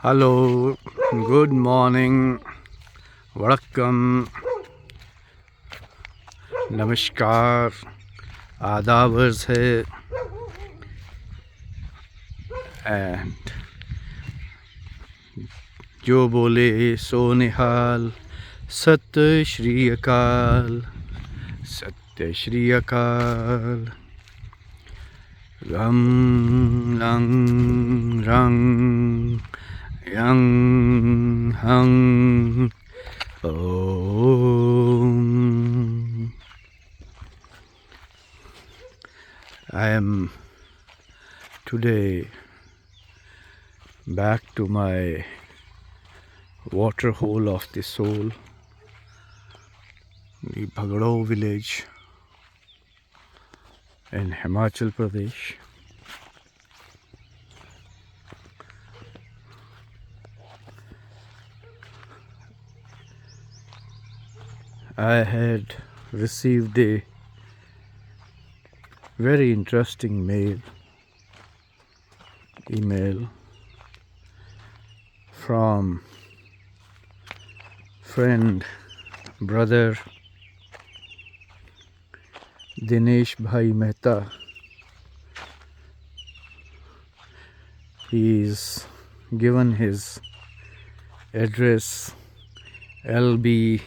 Hello, good morning, Vanakkam, Namaskar, आदाब अर्ज़ है एंड जो बोले सो निहाल सत्य श्री अकाल सत्य श्री अकाल रम लंग रंग yang hang om. I am today back to my water hole of the soul, the Bhagado village in Himachal Pradesh. I had received a very interesting email from friend, brother Dinesh Bhai Mehta. He's given his address, LB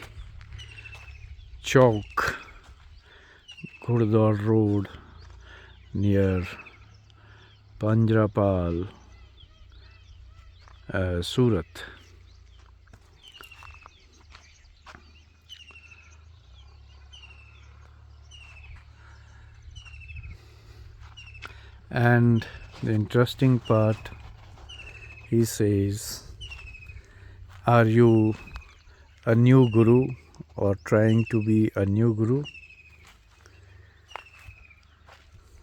Chowk, Gurdwara Road, near Panjrapal, Surat. And the interesting part, he says, are you a new guru or trying to be a new guru?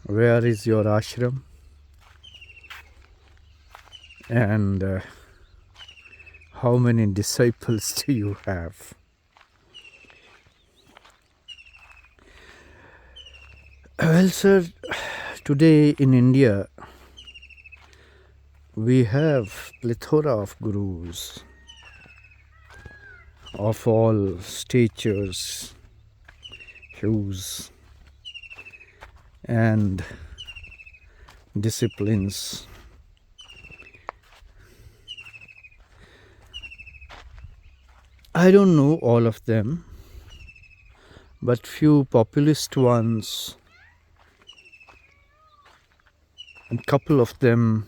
Where is your ashram? And how many disciples do you have? Well, sir, today in India, we have plethora of gurus of all statures, hues, and disciplines. I don't know all of them, but few populist ones, and couple of them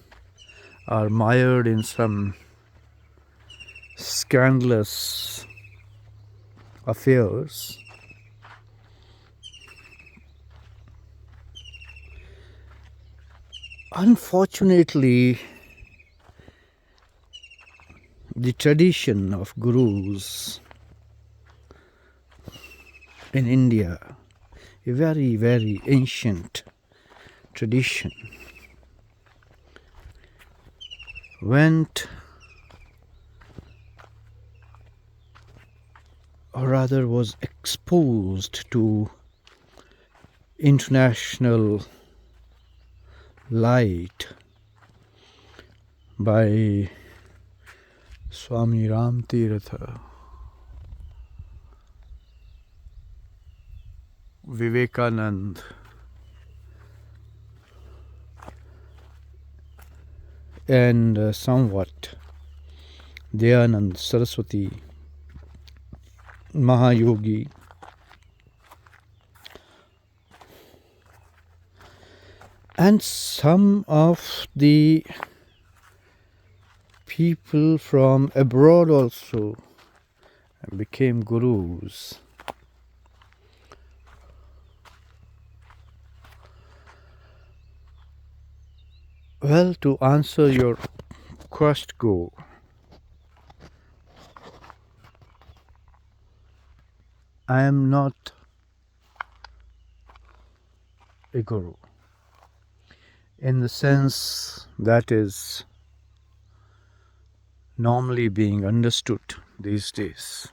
are mired in some scandalous affairs. Unfortunately, the tradition of gurus in India, a very, very ancient tradition, went, or rather was exposed to international light by Swami Ram Tirtha, Vivekanand, and somewhat Dayanand Saraswati, Mahayogi, and some of the people from abroad also became gurus. Well, to answer your question, I am not a guru in the sense that is normally being understood these days.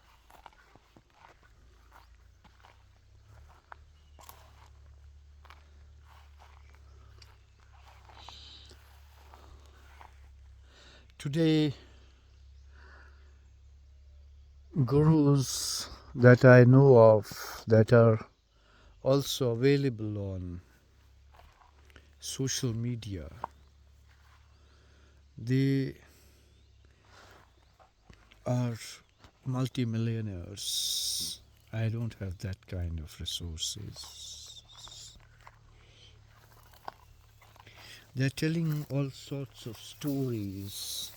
Today, gurus that I know of that are also available on social media, they are multimillionaires. I don't have that kind of resources. They're telling all sorts of stories.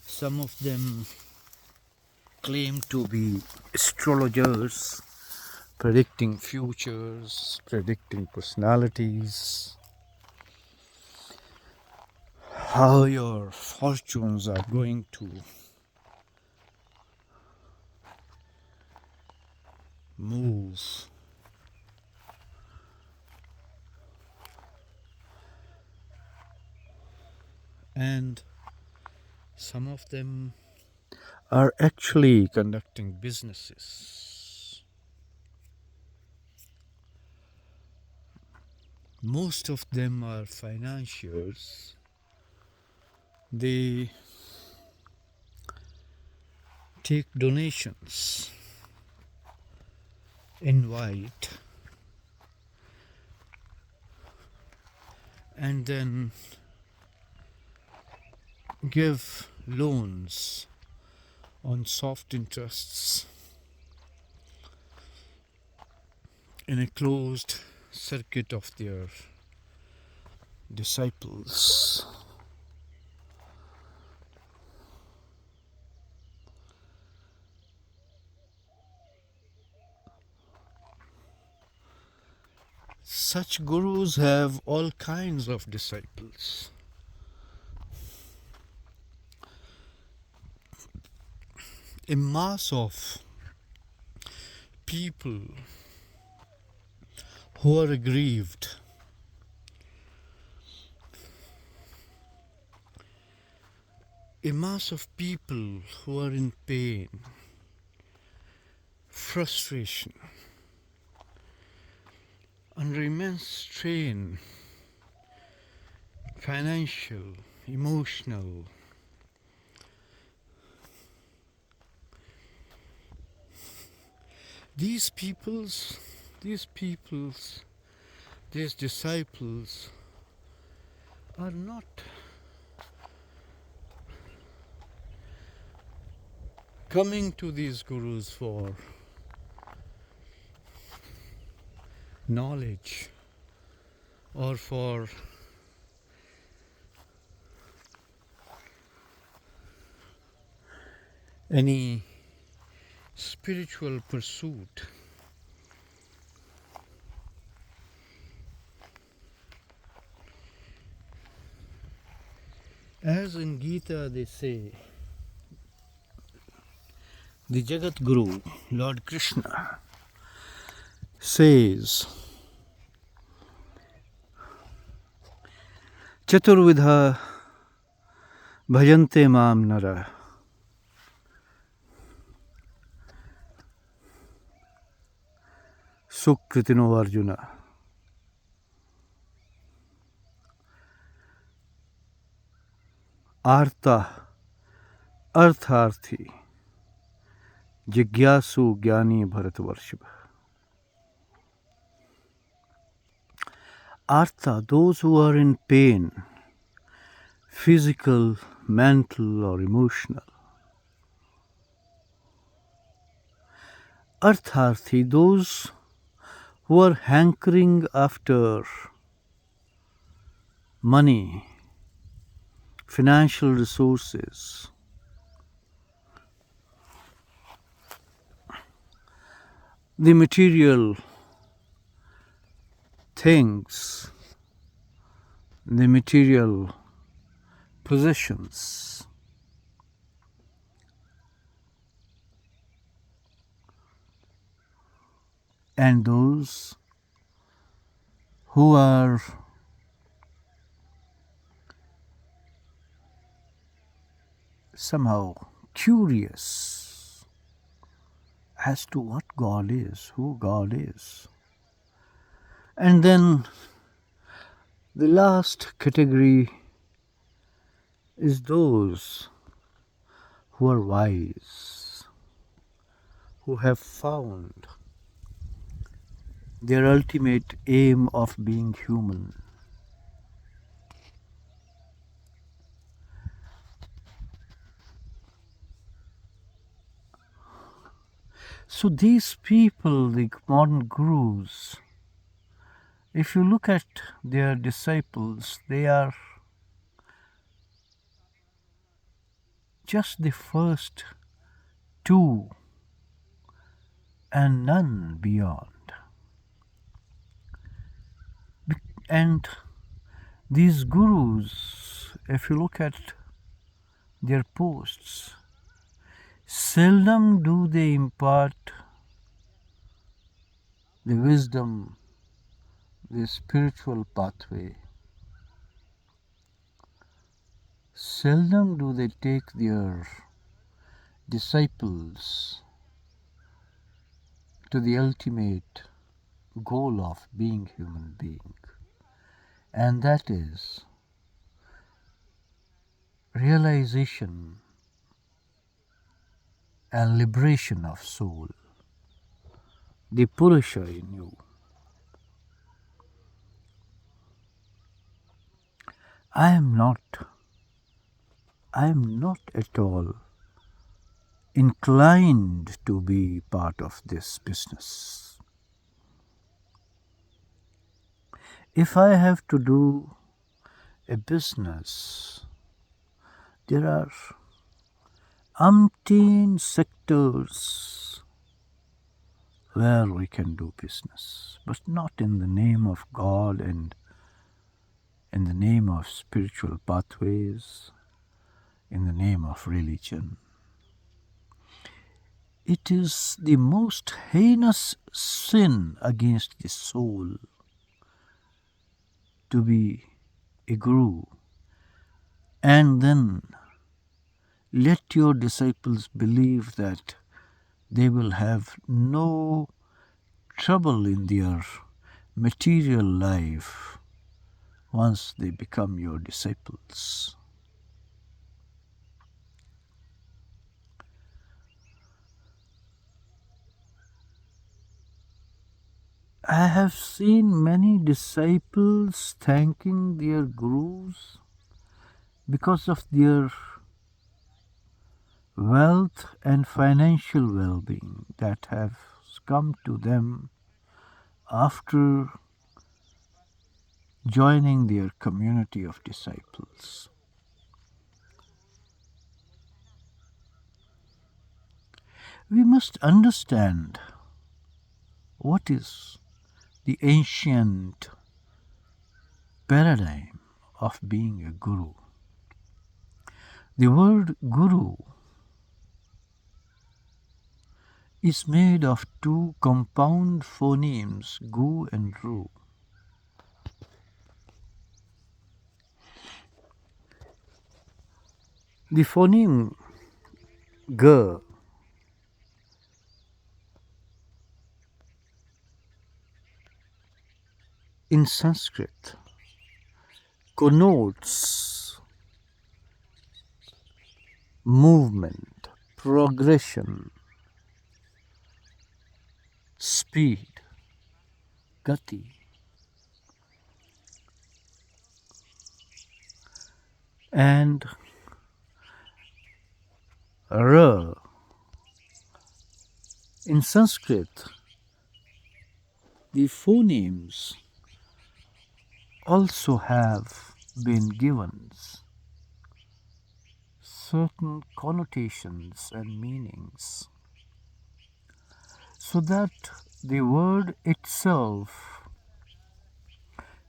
Some of them claim to be astrologers, predicting futures, predicting personalities, how your fortunes are going to move. And some of them are actually conducting businesses. Most of them are financiers. They take donations, invite, and then give loans on soft interests in a closed circuit of their disciples. Such gurus have all kinds of disciples. A mass of people who are aggrieved, a mass of people who are in pain, frustration, under immense strain, financial, emotional. These disciples are not coming to these gurus for knowledge or for any spiritual pursuit. As in Gita they say, the Jagat Guru, Lord Krishna, says, Chaturvidha bhajante mam nara. Sukritino Arjuna. Artha, Artharthi, Jigyasu Gyani Bharatvarshava. Artha, those who are in pain, physical, mental, or emotional. Artharthi, those who are hankering after money, financial resources. The material things, the material possessions. And those who are somehow curious as to what God is, who God is. And then the last category is those who are wise, who have found their ultimate aim of being human. So these people, the modern gurus, if you look at their disciples, they are just the first two and none beyond. And these gurus, if you look at their posts, seldom do they impart the wisdom, the spiritual pathway. Seldom do they take their disciples to the ultimate goal of being human being, and that is realization and liberation of soul, the Purusha in you. I am not at all inclined to be part of this business. If I have to do a business, there are umpteen sectors where we can do business, but not in the name of God and in the name of spiritual pathways, in the name of religion. It is the most heinous sin against the soul to be a guru and then let your disciples believe that they will have no trouble in their material life once they become your disciples. I have seen many disciples thanking their gurus because of their wealth and financial well-being that have come to them after joining their community of disciples. We must understand what is the ancient paradigm of being a guru. The word guru is made of two compound phonemes, gu and ru. The phoneme g in Sanskrit connotes movement, progression, speed, gati. And ra in Sanskrit, the phonemes also have been given certain connotations and meanings, so that the word itself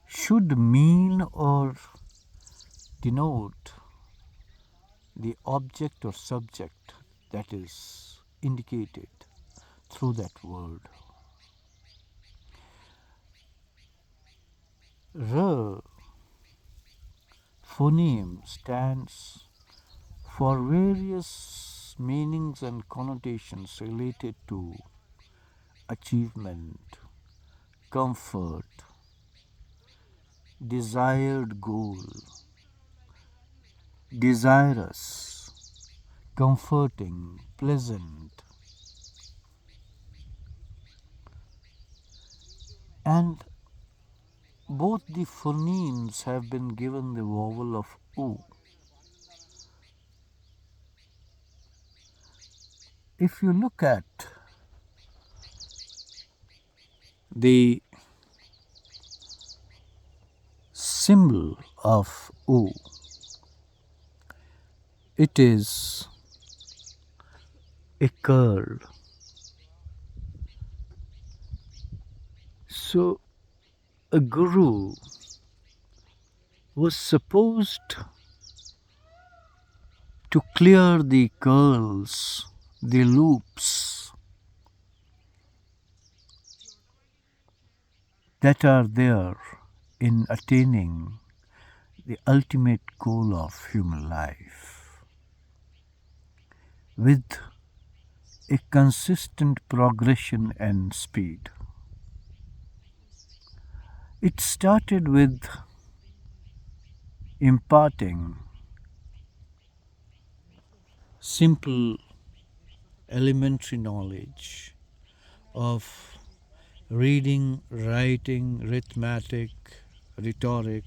should mean or denote the object or subject that is indicated through that word. R phoneme stands for various meanings and connotations related to achievement, comfort, desired goal, desirous, comforting, pleasant, and both the phonemes have been given the vowel of U. If you look at the symbol of U, it is a curl. So a guru was supposed to clear the curls, the loops that are there in attaining the ultimate goal of human life with a consistent progression and speed. It started with imparting simple elementary knowledge of reading, writing, arithmetic, rhetoric,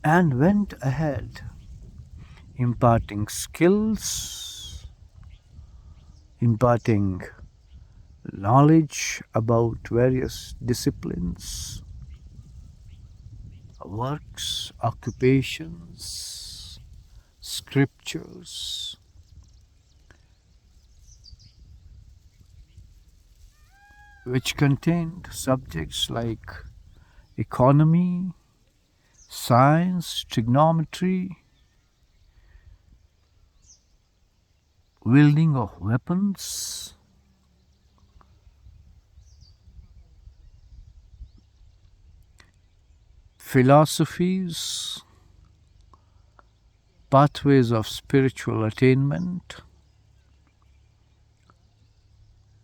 and went ahead imparting skills, imparting knowledge about various disciplines, works, occupations, scriptures, which contained subjects like economy, science, trigonometry, wielding of weapons, philosophies, pathways of spiritual attainment.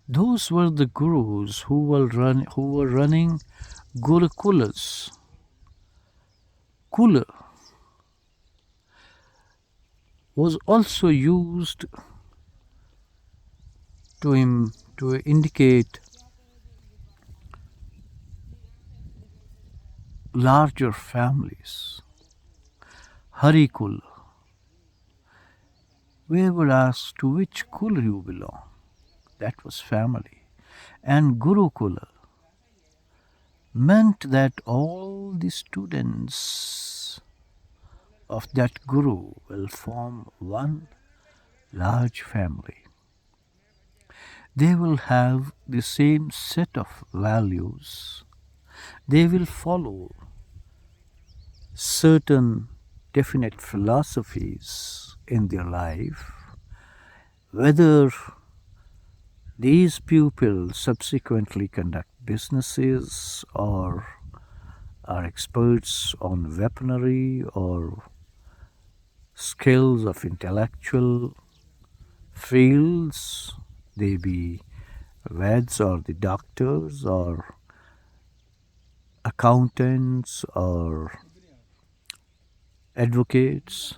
Those were the gurus who were running gurukulas. Kula was also used to indicate larger families. Harikul, we would ask to which kul you belong. That was family. And Gurukula meant that all the students of that guru will form one large family. They will have the same set of values. They will follow certain definite philosophies in their life. Whether these pupils subsequently conduct businesses or are experts on weaponry or skills of intellectual fields, they be vets or the doctors or accountants or advocates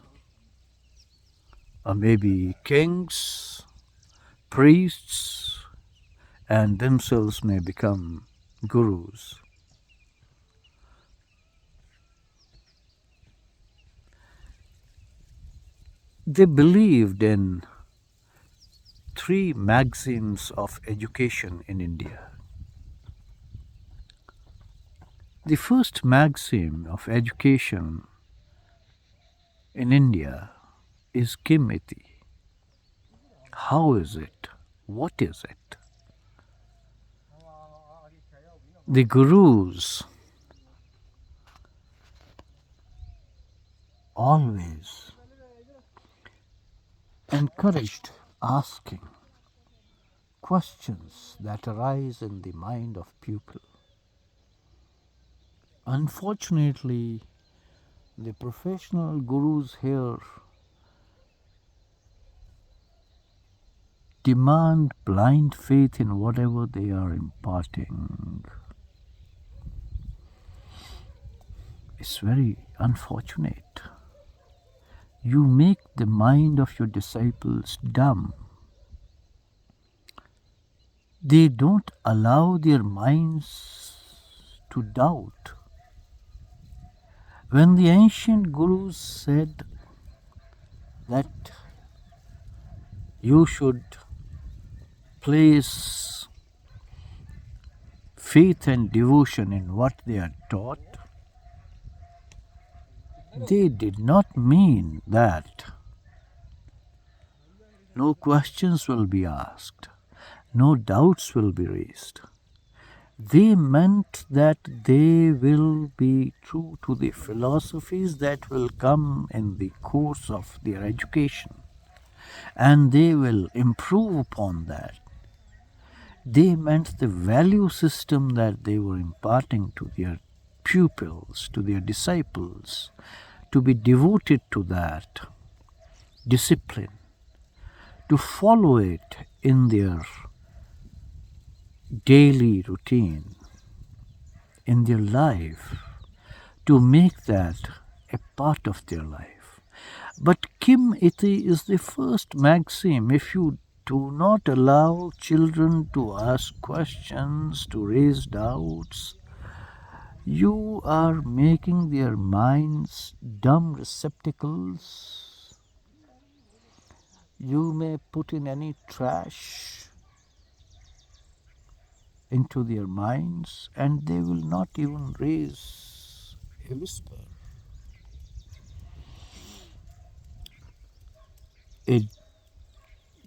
or maybe kings, priests, and themselves may become gurus. They believed in three maxims of education in India. The first maxim of education in India is Kim iti. How is it? What is it? The gurus always encouraged asking questions that arise in the mind of pupil. Unfortunately, the professional gurus here demand blind faith in whatever they are imparting. It's very unfortunate. You make the mind of your disciples dumb. They don't allow their minds to doubt. When the ancient gurus said that you should place faith and devotion in what they are taught, they did not mean that no questions will be asked, no doubts will be raised. They meant that they will be true to the philosophies that will come in the course of their education, and they will improve upon that. They meant the value system that they were imparting to their pupils, to their disciples, to be devoted to that discipline, to follow it in their daily routine, in their life, to make that a part of their life. But Kim Iti is the first maxim. If you do not allow children to ask questions, to raise doubts, you are making their minds dumb receptacles. You may put in any trash into their minds and they will not even raise a whisper. A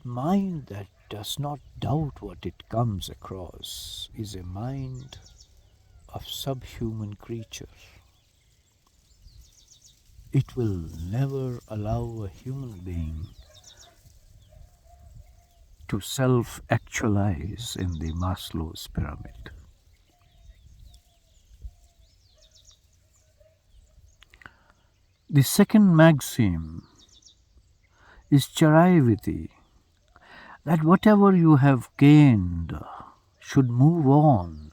mind that does not doubt what it comes across is a mind of subhuman creature. It will never allow a human being to self-actualize in the Maslow's pyramid. The second maxim is Charayaviti, that whatever you have gained should move on,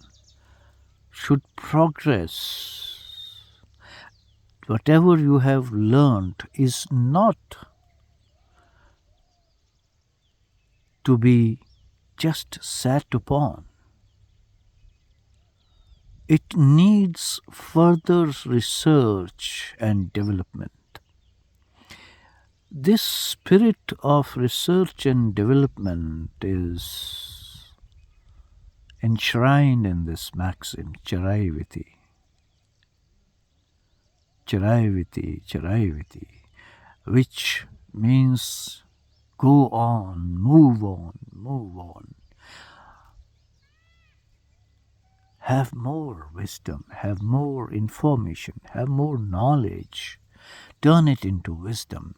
should progress. Whatever you have learned is not to be just sat upon. It needs further research and development. This spirit of research and development is enshrined in this maxim, Charayaviti. Charayaviti, Charayaviti, which means go on, move on, move on. Have more wisdom, have more information, have more knowledge. Turn it into wisdom.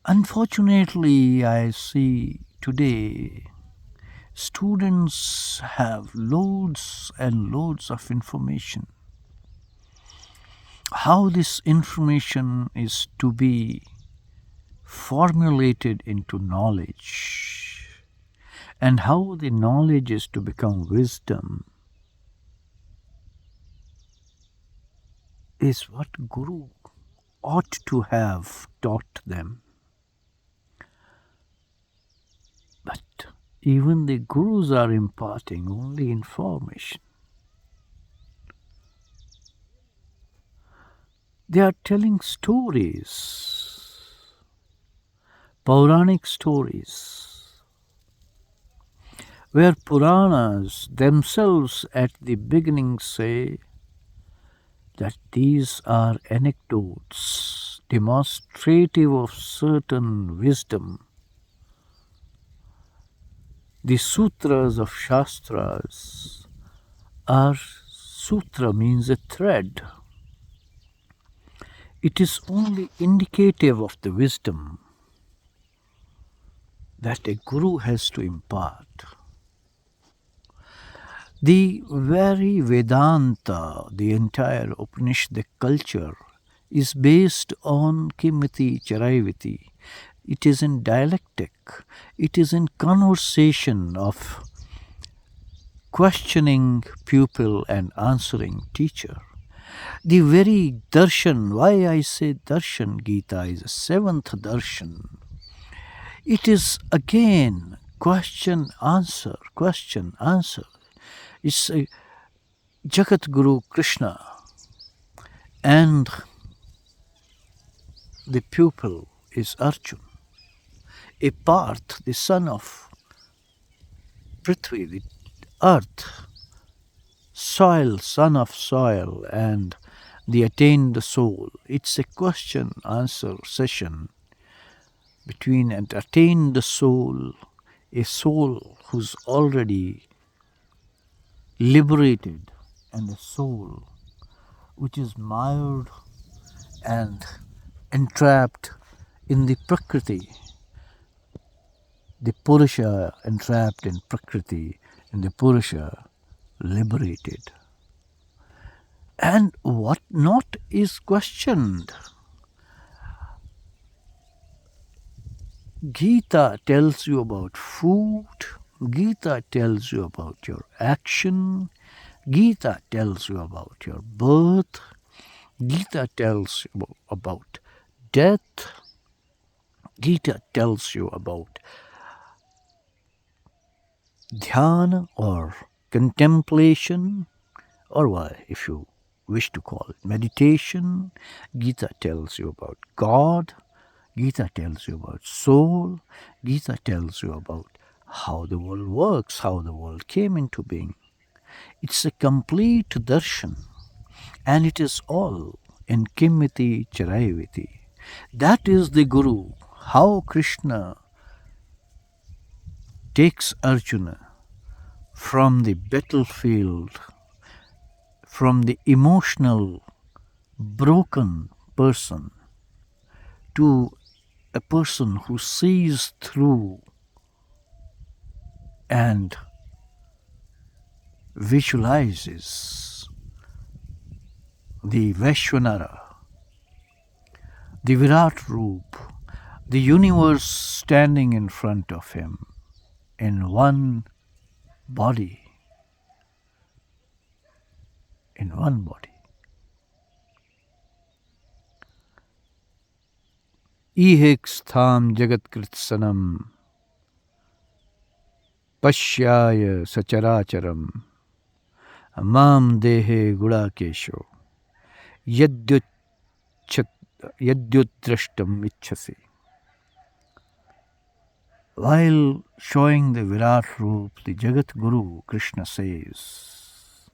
Unfortunately, I see today students have loads and loads of information. How this information is to be formulated into knowledge and how the knowledge is to become wisdom is what Guru ought to have taught them. But even the Gurus are imparting only information. They are telling stories, Puranic stories, where Puranas themselves at the beginning say that these are anecdotes demonstrative of certain wisdom. The sutras of Shastras are, sutra means a thread. It is only indicative of the wisdom that a guru has to impart. The very Vedanta, the entire Upanishadic culture, is based on Kimiti Charayaviti. It is in dialectic. It is in conversation of questioning pupil and answering teacher. The very darshan, why I say darshan, Gita is a seventh darshan. It is again question, answer, question, answer. It's a Jagat Guru Krishna and the pupil is Arjun. A Parth, the son of Prithvi, the earth, soil, son of soil, and the attained soul. It's a question answer session between an attained soul, a soul who's already liberated, and a soul which is mired and entrapped in the Prakriti, the Purusha entrapped in Prakriti, and the Purusha liberated. And what not is questioned. Gita tells you about food, Gita tells you about your action, Gita tells you about your birth, Gita tells you about death, Gita tells you about dhyana or contemplation, or why, if you wish to call it meditation. Gita tells you about God, Gita tells you about soul, Gita tells you about how the world works, how the world came into being. It's a complete darshan, and it is all in Kimmiti Charayaviti. That is the Guru, how Krishna takes Arjuna from the battlefield, from the emotional, broken person, to a person who sees through and visualizes the Vaishvanara, the Virat Roop, the universe standing in front of him in one body, in one body. Iheks tham jagat kritsanam pashyaya sacharacharam mam dehe gudakesho yadyudrashtam ichhasi. While showing the Virat Roop, the Jagat Guru, Krishna says,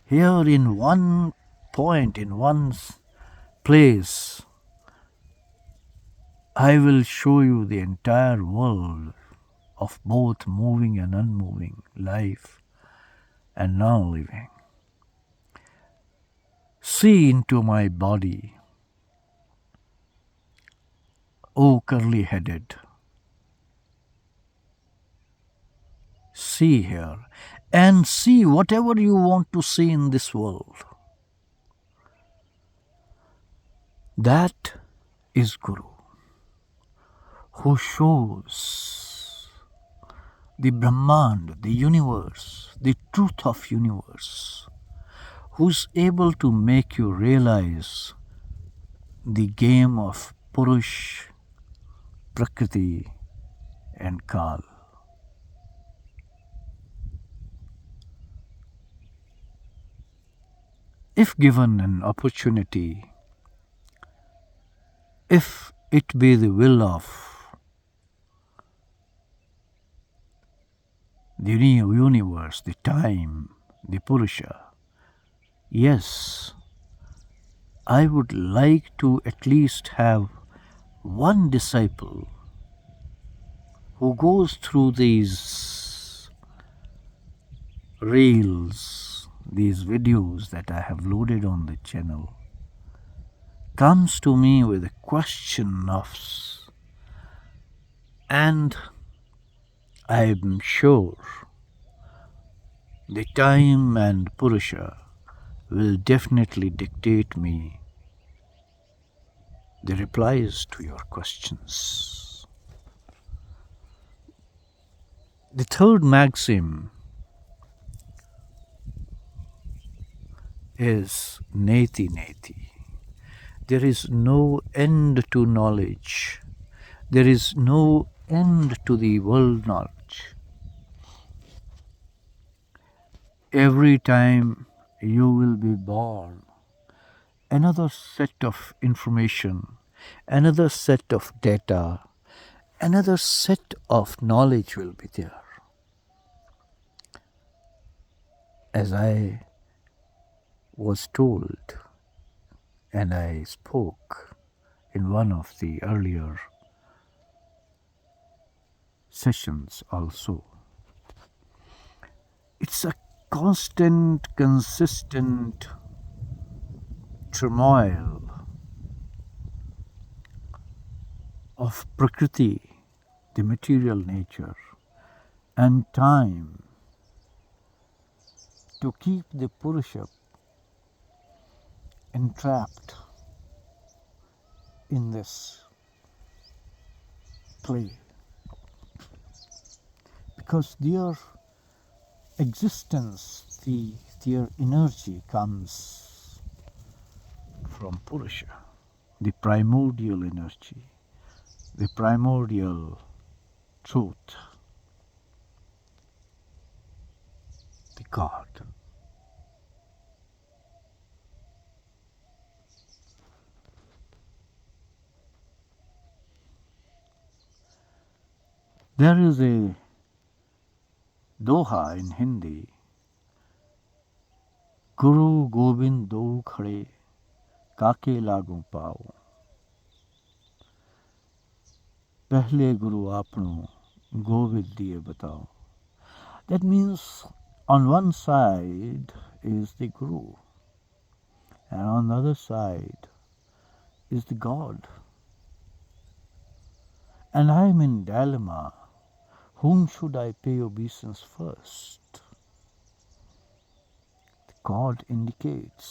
here in one point, in one place, I will show you the entire world of both moving and unmoving, life and non-living. See into my body, O curly-headed. See here, and see whatever you want to see in this world. That is Guru, who shows the Brahmand, the universe, the truth of universe, who's able to make you realize the game of Purush, Prakriti and Kal. If given an opportunity, if it be the will of the universe, the time, the Purusha, yes, I would like to at least have one disciple who goes through these reels, these videos that I have loaded on the channel, comes to me with a question of, and I'm sure the time and Purusha will definitely dictate me the replies to your questions. The third maxim is neti neti. There is no end to knowledge. There is no end to the world knowledge. Every time you will be born, another set of information, another set of data, another set of knowledge will be there. As I was told, and I spoke in one of the earlier sessions also, it's a constant, consistent turmoil of Prakriti, the material nature, and time to keep the Purusha entrapped in this play. Because their existence, their energy comes from Purusha, the primordial energy, the primordial truth, the God. There is a doha in Hindi, Guru Gobind do khade, काके लागू पाओ. पहले गुरु आपनो गोविंद दिए बताओ. That means on one side is the Guru, and on the other side is the God. And I am in dilemma. Whom should I pay obeisance first? The God indicates,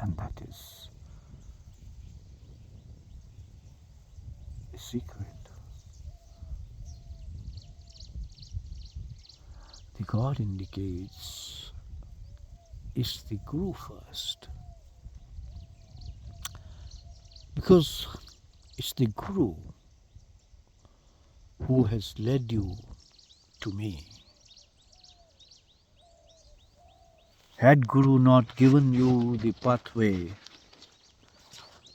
and that is the secret. The God indicates is the Guru first, because it's the Guru who has led you to me. Had Guru not given you the pathway,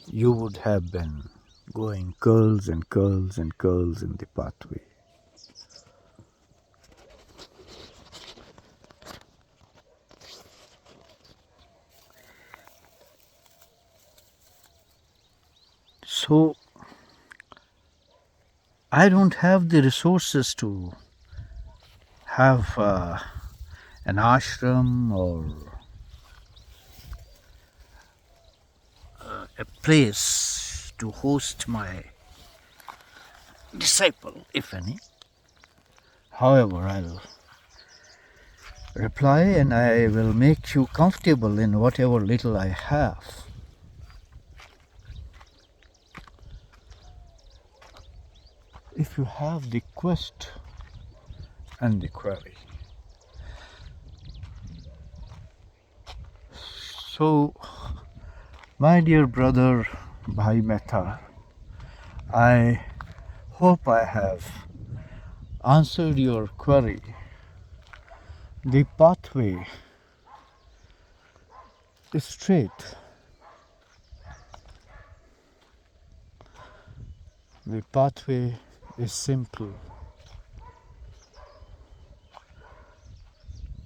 you would have been going curls and curls and curls in the pathway. So, I don't have the resources to have an ashram or a place to host my disciple, if any. However, I'll reply and I will make you comfortable in whatever little I have. If you have the quest and the query. So, my dear brother Bhai Mehta, I hope I have answered your query. The pathway is straight. The pathway is simple.